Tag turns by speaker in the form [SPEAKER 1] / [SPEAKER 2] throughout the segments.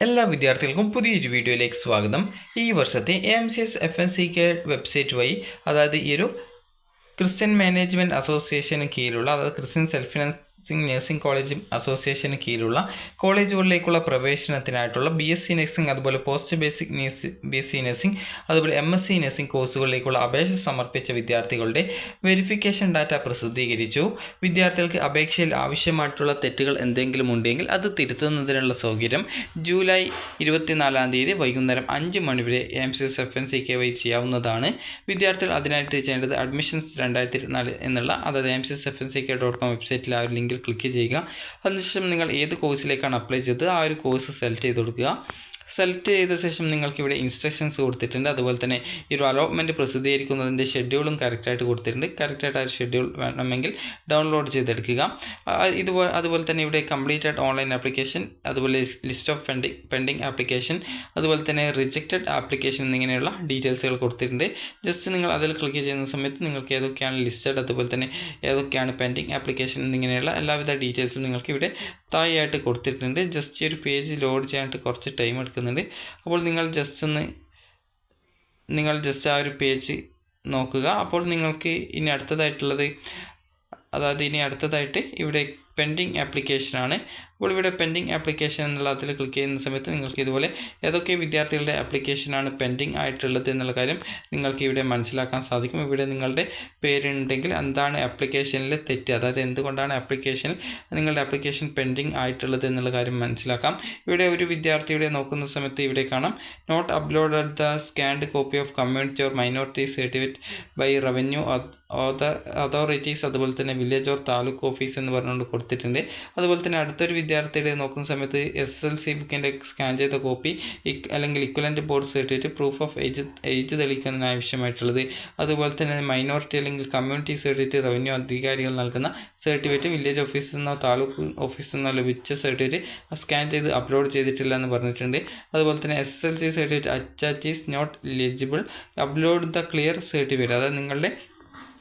[SPEAKER 1] എല്ലാ വിദ്യാർത്ഥികൾക്കും പുതിയൊരു വീഡിയോയിലേക്ക് സ്വാഗതം. ഈ വർഷത്തെ AMCS FNCK വെബ്സൈറ്റ് വഴി, അതായത് ഈ ഒരു ക്രിസ്ത്യൻ മാനേജ്മെൻറ്റ് അസോസിയേഷന് കീഴിലുള്ള, അതായത് Christian self financing nursing college അസോസിയേഷന് കീഴിലുള്ള കോളേജുകളിലേക്കുള്ള പ്രവേശനത്തിനായിട്ടുള്ള BSc നഴ്സിംഗ്, അതുപോലെ പോസ്റ്റ് ബേസിക് BSc നഴ്സിംഗ്, അതുപോലെ MSc നഴ്സിംഗ് കോഴ്സുകളിലേക്കുള്ള അപേക്ഷ സമർപ്പിച്ച വിദ്യാർത്ഥികളുടെ വെരിഫിക്കേഷൻ ഡാറ്റ പ്രസിദ്ധീകരിച്ചു. വിദ്യാർത്ഥികൾക്ക് അപേക്ഷയിൽ ആവശ്യമായിട്ടുള്ള തെറ്റുകൾ എന്തെങ്കിലും ഉണ്ടെങ്കിൽ അത് തിരുത്തുന്നതിനുള്ള സൗകര്യം ജൂലൈ 24 വൈകുന്നേരം 5 മണി വരെ AMCS FNCK വഴി ചെയ്യാവുന്നതാണ്. വിദ്യാർത്ഥികൾ അതിനായിട്ട് ചെയ്യേണ്ടത് അഡ്മിഷൻസ് 2024 എന്നുള്ള, അതായത് AMCSFNCK.com വെബ്സൈറ്റിൽ ആ ഒരു ലിങ്കിൽ ക്ലിക്ക് ചെയ്യുക. അതിനുശേഷം നിങ്ങൾ ഏത് കോഴ്സിലേക്കാണ് അപ്ലൈ ചെയ്തത് ആ ഒരു കോഴ്സ് സെലക്ട് ചെയ്ത് കൊടുക്കുക. സെലക്ട് ചെയ്ത ശേഷം നിങ്ങൾക്ക് ഇവിടെ ഇൻസ്ട്രക്ഷൻസ് കൊടുത്തിട്ടുണ്ട്. അതുപോലെ തന്നെ ഈ ഒരു അലോട്ട്മെൻറ്റ് പ്രസിദ്ധീകരിക്കുന്നതിൻ്റെ ഷെഡ്യൂളും കറക്റ്റായിട്ട് കൊടുത്തിട്ടുണ്ട്. കറക്റ്റായിട്ട് ആ ഒരു ഷെഡ്യൂൾ വേണമെങ്കിൽ ഡൗൺലോഡ് ചെയ്തെടുക്കുക. അതുപോലെ തന്നെ ഇവിടെ കംപ്ലീറ്റഡ് ഓൺലൈൻ ആപ്ലിക്കേഷൻ, അതുപോലെ ലിസ്റ്റ് ഓഫ് പെൻഡിങ് ആപ്ലിക്കേഷൻ, അതുപോലെ തന്നെ റിജക്റ്റഡ് ആപ്ലിക്കേഷൻ എന്നിങ്ങനെയുള്ള ഡീറ്റെയിൽസുകൾ കൊടുത്തിട്ടുണ്ട്. ജസ്റ്റ് നിങ്ങൾ അതിൽ ക്ലിക്ക് ചെയ്യുന്ന സമയത്ത് നിങ്ങൾക്ക് ഏതൊക്കെയാണ് ലിസ്റ്റഡ്, അതുപോലെ തന്നെ ഏതൊക്കെയാണ് പെൻഡിങ് ആപ്ലിക്കേഷൻ എന്നിങ്ങനെയുള്ള എല്ലാവിധ ഡീറ്റെയിൽസും നിങ്ങൾക്ക് ഇവിടെ താഴെയായിട്ട് കൊടുത്തിട്ടുണ്ട്. ജസ്റ്റ് ഈ ഒരു പേജ് ലോഡ് ചെയ്യാനായിട്ട് കുറച്ച് ടൈം എടുക്കുന്നുണ്ട്. അപ്പോൾ നിങ്ങൾ ജസ്റ്റ് ആ ഒരു പേജ് നോക്കുക. അപ്പോൾ നിങ്ങൾക്ക് ഇനി അടുത്തതായിട്ട് ഇവിടെ പെൻഡിങ് ആപ്ലിക്കേഷനാണ്. അപ്പോൾ ഇവിടെ പെൻഡിങ് ആപ്ലിക്കേഷൻ എന്നുള്ള അതിൽ ക്ലിക്ക് ചെയ്യുന്ന സമയത്ത് നിങ്ങൾക്ക് ഇതുപോലെ ഏതൊക്കെ വിദ്യാർത്ഥികളുടെ ആപ്ലിക്കേഷനാണ് പെൻഡിങ് ആയിട്ടുള്ളത് എന്നുള്ള കാര്യം നിങ്ങൾക്ക് ഇവിടെ മനസ്സിലാക്കാൻ സാധിക്കും. ഇവിടെ നിങ്ങളുടെ പേരുണ്ടെങ്കിൽ എന്താണ് ആപ്ലിക്കേഷനിലെ തെറ്റ്, അതായത് എന്തുകൊണ്ടാണ് നിങ്ങളുടെ ആപ്ലിക്കേഷൻ പെൻഡിങ് ആയിട്ടുള്ളത് എന്നുള്ള കാര്യം മനസ്സിലാക്കാം. ഇവിടെ ഒരു വിദ്യാർത്ഥിയുടെ നോക്കുന്ന സമയത്ത് ഇവിടെ കാണാം, not uploaded the scanned copy of community or minority certificate by revenue authorities, അതുപോലെ തന്നെ വില്ലേജ് ഓർ താലൂക്ക് ഓഫീസ് എന്ന് പറഞ്ഞുകൊണ്ട് കൊടുത്തിട്ടുണ്ട്. അതുപോലെ തന്നെ അടുത്തൊരു വിദ്യാർത്ഥിയുടെ നോക്കുന്ന സമയത്ത് SSLC ബുക്കിൻ്റെ സ്കാൻ ചെയ്ത കോപ്പി അല്ലെങ്കിൽ equivalent board certificate, proof of age തെളിയിക്കുന്നതിന് ആവശ്യമായിട്ടുള്ളത്, അതുപോലെ തന്നെ മൈനോറിറ്റി അല്ലെങ്കിൽ കമ്മ്യൂണിറ്റി സർട്ടിഫിക്കറ്റ്, റവന്യൂ അധികാരികൾ നൽകുന്ന സർട്ടിഫിക്കറ്റ്, വില്ലേജ് ഓഫീസിൽ നിന്നോ താലൂക്ക് ഓഫീസിൽ നിന്നോ ലഭിച്ച സർട്ടിഫിക്കറ്റ് സ്കാൻ ചെയ്ത് അപ്ലോഡ് ചെയ്തിട്ടില്ല എന്ന് പറഞ്ഞിട്ടുണ്ട്. അതുപോലെ തന്നെ SSLC certificate attach is not eligible, upload the clear certificate, അതായത് നിങ്ങളുടെ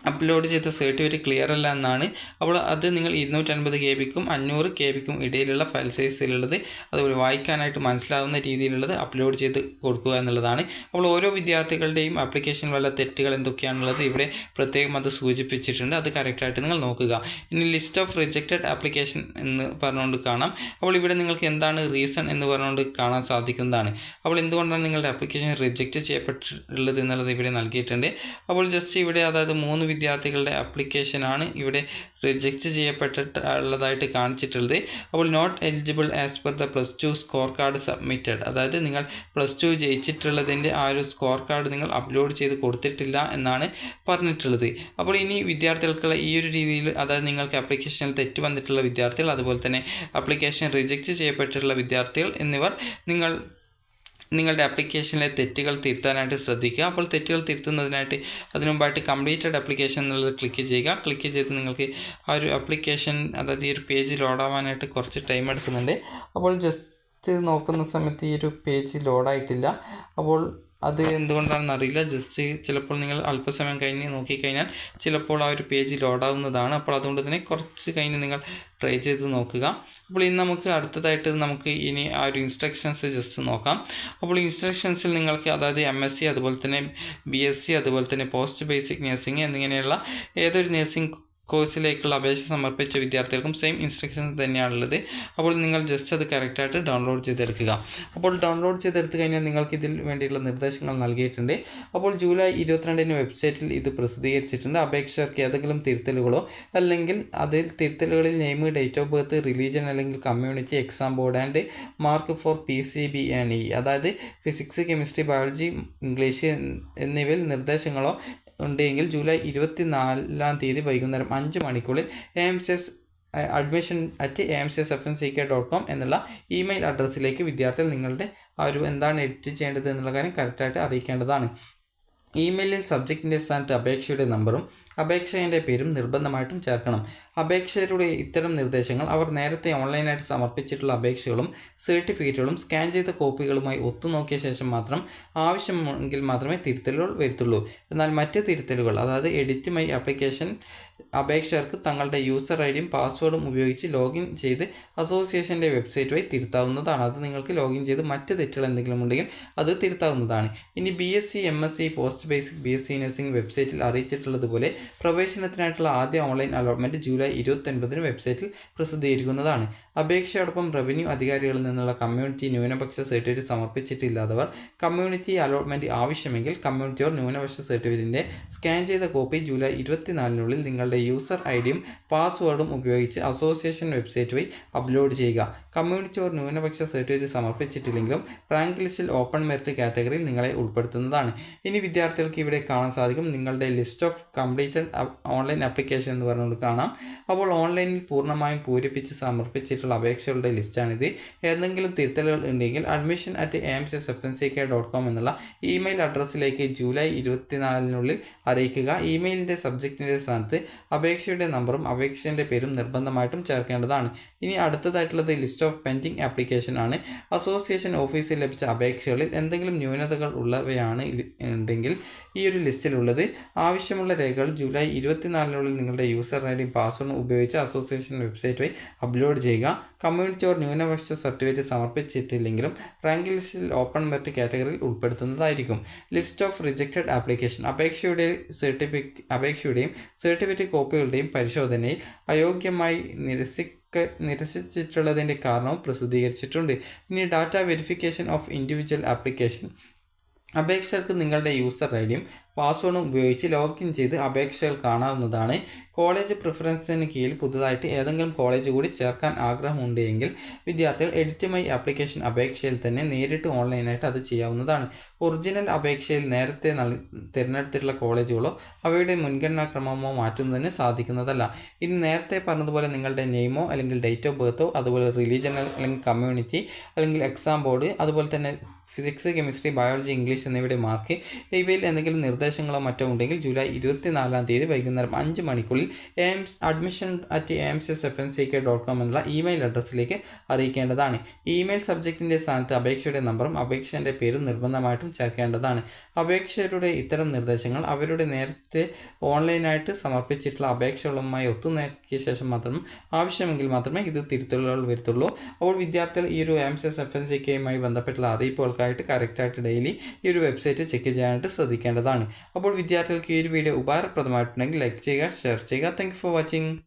[SPEAKER 1] അപ്ലോഡ് ചെയ്ത സർട്ടിഫിക്കറ്റ് ക്ലിയർ അല്ല എന്നാണ്. അപ്പോൾ അത് നിങ്ങൾ 250 KB-ക്കും 500 KB-ക്കും ഇടയിലുള്ള ഫയൽ സൈസിലുള്ളത്, അതുപോലെ വായിക്കാനായിട്ട് മനസ്സിലാവുന്ന രീതിയിലുള്ളത് അപ്ലോഡ് ചെയ്ത് കൊടുക്കുക എന്നുള്ളതാണ്. അപ്പോൾ ഓരോ വിദ്യാർത്ഥികളുടെയും ആപ്ലിക്കേഷൻ വല്ല തെറ്റുകൾ എന്തൊക്കെയാണുള്ളത് ഇവിടെ പ്രത്യേകം അത് സൂചിപ്പിച്ചിട്ടുണ്ട്. അത് കറക്റ്റായിട്ട് നിങ്ങൾ നോക്കുക. ഇനി ലിസ്റ്റ് ഓഫ് റിജക്റ്റഡ് ആപ്ലിക്കേഷൻ എന്ന് പറഞ്ഞുകൊണ്ട് കാണാം. അപ്പോൾ ഇവിടെ നിങ്ങൾക്ക് എന്താണ് റീസൺ എന്ന് പറഞ്ഞുകൊണ്ട് കാണാൻ സാധിക്കുന്നതാണ്. അപ്പോൾ എന്തുകൊണ്ടാണ് നിങ്ങളുടെ ആപ്ലിക്കേഷൻ റിജക്റ്റ് ചെയ്യപ്പെട്ടിട്ടുള്ളത് എന്നുള്ളത് ഇവിടെ നൽകിയിട്ടുണ്ട്. അപ്പോൾ ജസ്റ്റ് ഇവിടെ, അതായത് 3 വിദ്യാർത്ഥികളുടെ ആപ്ലിക്കേഷനാണ് ഇവിടെ റിജക്റ്റ് ചെയ്യപ്പെട്ടിട്ടുള്ളതായിട്ട് കാണിച്ചിട്ടുള്ളത്. അപ്പോൾ not eligible as per the +2 score card submitted, അതായത് നിങ്ങൾ +2 ജയിച്ചിട്ടുള്ളതിൻ്റെ ആ ഒരു സ്കോർ കാർഡ് നിങ്ങൾ അപ്ലോഡ് ചെയ്ത് കൊടുത്തിട്ടില്ല എന്നാണ് പറഞ്ഞിട്ടുള്ളത്. അപ്പോൾ ഇനി വിദ്യാർത്ഥികൾക്കുള്ള ഈ ഒരു രീതിയിൽ, അതായത് നിങ്ങൾക്ക് ആപ്ലിക്കേഷനിൽ തെറ്റ് വന്നിട്ടുള്ള വിദ്യാർത്ഥികൾ, അതുപോലെ തന്നെ ആപ്ലിക്കേഷൻ റിജക്റ്റ് ചെയ്യപ്പെട്ടിട്ടുള്ള വിദ്യാർത്ഥികൾ എന്നിവർ നിങ്ങളുടെ ആപ്ലിക്കേഷനിലെ തെറ്റുകൾ തിരുത്താനായിട്ട് ശ്രദ്ധിക്കുക. അപ്പോൾ തെറ്റുകൾ തിരുത്തുന്നതിനായിട്ട് അതിനു മുമ്പായിട്ട് കംപ്ലീറ്റഡ് ആപ്ലിക്കേഷൻ എന്നുള്ളത് ക്ലിക്ക് ചെയ്യുക. ക്ലിക്ക് ചെയ്ത് നിങ്ങൾക്ക് ആ ഒരു ആപ്ലിക്കേഷൻ, അതായത് ഈ ഒരു പേജ് ലോഡാവാനായിട്ട് കുറച്ച് ടൈം എടുക്കുന്നുണ്ട്. അപ്പോൾ ജസ്റ്റ് നോക്കുന്ന സമയത്ത് ഈ ഒരു പേജ് ലോഡായിട്ടില്ല. അപ്പോൾ അത് എന്തുകൊണ്ടാണെന്ന് അറിയില്ല. ജസ്റ്റ് ചിലപ്പോൾ നിങ്ങൾ അല്പസമയം കഴിഞ്ഞ് നോക്കിക്കഴിഞ്ഞാൽ ചിലപ്പോൾ ആ ഒരു പേജ് ലോഡാവുന്നതാണ്. അപ്പോൾ അതുകൊണ്ട് തന്നെ കുറച്ച് കഴിഞ്ഞ് നിങ്ങൾ ട്രൈ ചെയ്ത് നോക്കുക. അപ്പോൾ ഇനി നമുക്ക് ഇനി ആ ഒരു ഇൻസ്ട്രക്ഷൻസ് ജസ്റ്റ് നോക്കാം. അപ്പോൾ ഇൻസ്ട്രക്ഷൻസിൽ നിങ്ങൾക്ക്, അതായത് MSc, അതുപോലെ തന്നെ BSc, അതുപോലെ തന്നെ പോസ്റ്റ് ബേസിക് നഴ്സിംഗ് എന്നിങ്ങനെയുള്ള ഏതൊരു നഴ്സിംഗ് കോഴ്സിലേക്കുള്ള അപേക്ഷ സമർപ്പിച്ച വിദ്യാർത്ഥികൾക്കും സെയിം ഇൻസ്ട്രക്ഷൻസ് തന്നെയാണുള്ളത്. അപ്പോൾ നിങ്ങൾ ജസ്റ്റ് അത് കറക്റ്റായിട്ട് ഡൗൺലോഡ് ചെയ്തെടുക്കുക. അപ്പോൾ ഡൗൺലോഡ് ചെയ്തെടുത്ത് കഴിഞ്ഞാൽ നിങ്ങൾക്ക് ഇതിൽ വേണ്ടിയുള്ള നിർദ്ദേശങ്ങൾ നൽകിയിട്ടുണ്ട്. അപ്പോൾ ജൂലൈ 22 വെബ്സൈറ്റിൽ ഇത് പ്രസിദ്ധീകരിച്ചിട്ടുണ്ട്. അപേക്ഷകർക്ക് ഏതെങ്കിലും തിരുത്തലുകളോ അല്ലെങ്കിൽ അതിൽ തിരുത്തലുകളിൽ name, date of birth, religion അല്ലെങ്കിൽ community, exam board and mark for PCB and EE, അതായത് ഫിസിക്സ്, കെമിസ്ട്രി, ബയോളജി, ഇംഗ്ലീഷ് എന്നിവയിൽ നിർദ്ദേശങ്ങളോ ഉണ്ടെങ്കിൽ ജൂലൈ 24 വൈകുന്നേരം 5 മണിക്കുള്ളിൽ admission@amcsfnck.com എന്നുള്ള ഇമെയിൽ അഡ്രസ്സിലേക്ക് വിദ്യാർത്ഥികൾ നിങ്ങളുടെ ആ ഒരു എന്താണ് എഡിറ്റ് ചെയ്യേണ്ടത് എന്നുള്ള കാര്യം കറക്റ്റായിട്ട് അറിയിക്കേണ്ടതാണ്. ഇമെയിലിൽ സബ്ജക്റ്റിൻ്റെ സ്ഥാനത്ത് അപേക്ഷയുടെ നമ്പറും അപേക്ഷകൻ്റെ പേരും നിർബന്ധമായിട്ടും ചേർക്കണം. അപേക്ഷകരുടെ ഇത്തരം നിർദ്ദേശങ്ങൾ അവർ നേരത്തെ ഓൺലൈനായിട്ട് സമർപ്പിച്ചിട്ടുള്ള അപേക്ഷകളും സർട്ടിഫിക്കറ്റുകളും സ്കാൻ ചെയ്ത കോപ്പികളുമായി ഒത്തുനോക്കിയ ശേഷം മാത്രം ആവശ്യമെങ്കിൽ മാത്രമേ തിരുത്തലുകൾ വരുത്തുള്ളൂ. എന്നാൽ മറ്റ് തിരുത്തലുകൾ, അതായത് എഡിറ്റ് മൈ ആപ്ലിക്കേഷൻ അപേക്ഷകർക്ക് തങ്ങളുടെ യൂസർ ഐഡിയും പാസ്വേഡും ഉപയോഗിച്ച് ലോഗിൻ ചെയ്ത് അസോസിയേഷൻ്റെ വെബ്സൈറ്റ് വഴി തിരുത്താവുന്നതാണ്. അത് നിങ്ങൾക്ക് ലോഗിൻ ചെയ്ത് മറ്റ് തെറ്റുകൾ എന്തെങ്കിലും ഉണ്ടെങ്കിൽ അത് തിരുത്താവുന്നതാണ്. ഇനി BSc MSc post basic BSc nursing വെബ്സൈറ്റിൽ അറിയിച്ചിട്ടുള്ളതുപോലെ പ്രവേശനത്തിനായിട്ടുള്ള ആദ്യ ഓൺലൈൻ അലോട്ട്മെൻറ്റ് ജൂലൈ 29 വെബ്സൈറ്റിൽ പ്രസിദ്ധീകരിക്കുന്നതാണ്. അപേക്ഷയോടൊപ്പം റവന്യൂ അധികാരികളിൽ നിന്നുള്ള കമ്മ്യൂണിറ്റി ന്യൂനപക്ഷ സർട്ടിഫിക്കറ്റ് സമർപ്പിച്ചിട്ടില്ലാത്തവർ കമ്മ്യൂണിറ്റി അലോട്ട്മെൻറ്റ് ആവശ്യമെങ്കിൽ കമ്മ്യൂണിറ്റി ഓർ ന്യൂനപക്ഷ സർട്ടിഫിക്കറ്റിൻ്റെ സ്കാൻ ചെയ്ത കോപ്പി ജൂലൈ 24 നിങ്ങളുടെ യൂസർ ഐഡിയും പാസ്വേഡും ഉപയോഗിച്ച് അസോസിയേഷൻ വെബ്സൈറ്റ് വഴി അപ്ലോഡ് ചെയ്യുക. കമ്മ്യൂണിറ്റി ഓർ ന്യൂനപക്ഷ സർട്ടിഫിക്കറ്റ് സമർപ്പിച്ചിട്ടില്ലെങ്കിലും റാങ്ക് ലിസ്റ്റിൽ ഓപ്പൺ മെറിറ്റ് കാറ്റഗറിയിൽ നിങ്ങളെ ഉൾപ്പെടുത്തുന്നതാണ്. ഇനി വിദ്യാർത്ഥികൾക്ക് ഇവിടെ കാണാൻ സാധിക്കും നിങ്ങളുടെ list of completed online application എന്ന് പറഞ്ഞുകൊണ്ട് കാണാം. അപ്പോൾ ഓൺലൈനിൽ പൂർണ്ണമായും പൂരിപ്പിച്ച് സമർപ്പിച്ചിട്ടുള്ള അപേക്ഷകളുടെ ലിസ്റ്റാണിത്. ഏതെങ്കിലും തിരുത്തലുകൾ ഉണ്ടെങ്കിൽ admission@amcsfnck.com എന്നുള്ള ഇമെയിൽ അഡ്രസ്സിലേക്ക് ജൂലൈ 24 അറിയിക്കുക. ഇമെയിലിൻ്റെ സബ്ജക്റ്റിൻ്റെ സ്ഥാനത്ത് അപേക്ഷയുടെ നമ്പറും അപേക്ഷൻ്റെ പേരും നിർബന്ധമായിട്ടും ചേർക്കേണ്ടതാണ്. ഇനി അടുത്തതായിട്ടുള്ളത് ലിസ്റ്റ് ഓഫ് പെൻഡിങ് ആപ്ലിക്കേഷൻ ആണ്. അസോസിയേഷൻ ഓഫീസിൽ ലഭിച്ച അപേക്ഷകളിൽ എന്തെങ്കിലും ന്യൂനതകൾ ഉള്ളവയാണ് ഉണ്ടെങ്കിൽ ഈ ഒരു ലിസ്റ്റിലുള്ളത്. ആവശ്യമുള്ള രേഖകൾ ജൂലൈ 24 നിങ്ങളുടെ യൂസർ ഐഡിയും പാസ്വേഡും ഉപയോഗിച്ച് അസോസിയേഷൻ വെബ്സൈറ്റ് വഴി അപ്ലോഡ് ചെയ്യുക. കമ്മ്യൂണിറ്റി ഓർ ന്യൂനപക്ഷ സർട്ടിഫിക്കറ്റ് സമർപ്പിച്ചിട്ടില്ലെങ്കിലും റാങ്ക് ലിസ്റ്റിൽ ഓപ്പൺ മെറിറ്റ് കാറ്റഗറിയിൽ ഉൾപ്പെടുത്തുന്നതായിരിക്കും. ലിസ്റ്റ് ഓഫ് റിജക്റ്റഡ് ആപ്ലിക്കേഷൻ അപേക്ഷയുടെയും സർട്ടിഫിക്കറ്റ് കോപ്പികളുടെയും പരിശോധനയിൽ അയോഗ്യമായി നിരസിച്ചിട്ടുള്ളതിൻ്റെ കാരണവും പ്രസിദ്ധീകരിച്ചിട്ടുണ്ട്. ഇനി data verification of individual application അപേക്ഷകർക്ക് നിങ്ങളുടെ യൂസർ ഐഡിയും പാസ്വേഡും ഉപയോഗിച്ച് ലോഗിൻ ചെയ്ത് അപേക്ഷകൾ കാണാവുന്നതാണ്. കോളേജ് പ്രിഫറൻസിന് കീഴിൽ പുതുതായിട്ട് ഏതെങ്കിലും കോളേജ് കൂടി ചേർക്കാൻ ആഗ്രഹമുണ്ട് എങ്കിൽ വിദ്യാർത്ഥികൾ എഡിറ്റ് മൈ ആപ്ലിക്കേഷൻ അപേക്ഷയിൽ തന്നെ നേരിട്ട് ഓൺലൈനായിട്ട് അത് ചെയ്യാവുന്നതാണ്. ഒറിജിനൽ അപേക്ഷയിൽ നേരത്തെ തിരഞ്ഞെടുത്തിട്ടുള്ള കോളേജുകളോ അവയുടെ മുൻഗണനാക്രമമോ മാറ്റുന്നതിന് സാധിക്കുന്നതല്ല. ഇനി നേരത്തെ പറഞ്ഞതുപോലെ നിങ്ങളുടെ നെയിമോ അല്ലെങ്കിൽ ഡേറ്റ് ഓഫ് ബർത്തോ അതുപോലെ റിലീജിയൻ അല്ലെങ്കിൽ കമ്മ്യൂണിറ്റി അല്ലെങ്കിൽ എക്സാം ബോർഡ് അതുപോലെ തന്നെ ഫിസിക്സ് കെമിസ്ട്രി ബയോളജി ഇംഗ്ലീഷ് എന്നിവയുടെ മാർക്ക് ഇവയിൽ എന്തെങ്കിലും നിർദ്ദേശങ്ങളോ മറ്റോ ഉണ്ടെങ്കിൽ ജൂലൈ 24 വൈകുന്നേരം 5 മണിക്കുള്ളിൽ admission@amcsfnck.com എന്നുള്ള ഇമെയിൽ അഡ്രസ്സിലേക്ക് അറിയിക്കേണ്ടതാണ്. ഇമെയിൽ സബ്ജക്റ്റിൻ്റെ സ്ഥാനത്ത് അപേക്ഷയുടെ നമ്പറും അപേക്ഷൻ്റെ പേരും നിർബന്ധമായിട്ടും ചേർക്കേണ്ടതാണ്. അപേക്ഷകരുടെ ഇത്തരം നിർദ്ദേശങ്ങൾ അവരുടെ നേരത്തെ ഓൺലൈനായിട്ട് സമർപ്പിച്ചിട്ടുള്ള അപേക്ഷകളുമായി ഒത്തുനോക്കിയ ശേഷം മാത്രം ആവശ്യമെങ്കിൽ മാത്രമേ ഇത് തിരുത്തലുകൾ വരുത്തുള്ളൂ. അപ്പോൾ വിദ്യാർത്ഥികൾ ഈ ഒരു AMCSFNCKയുമായി ബന്ധപ്പെട്ടുള്ള അറിയിപ്പുകൾക്കായിട്ട് കറക്റ്റായിട്ട് ഡെയിലി ഈ ഒരു വെബ്സൈറ്റ് ചെക്ക് ചെയ്യാനായിട്ട് ശ്രദ്ധിക്കേണ്ടതാണ്. അപ്പോൾ വിദ്യാർത്ഥികൾക്ക് ഈ ഒരു വീഡിയോ ഉപകാരപ്രദമായിട്ടുണ്ടെങ്കിൽ ലൈക്ക് ചെയ്യുക, ഷെയർ ചെയ്യുക. Thank you for watching.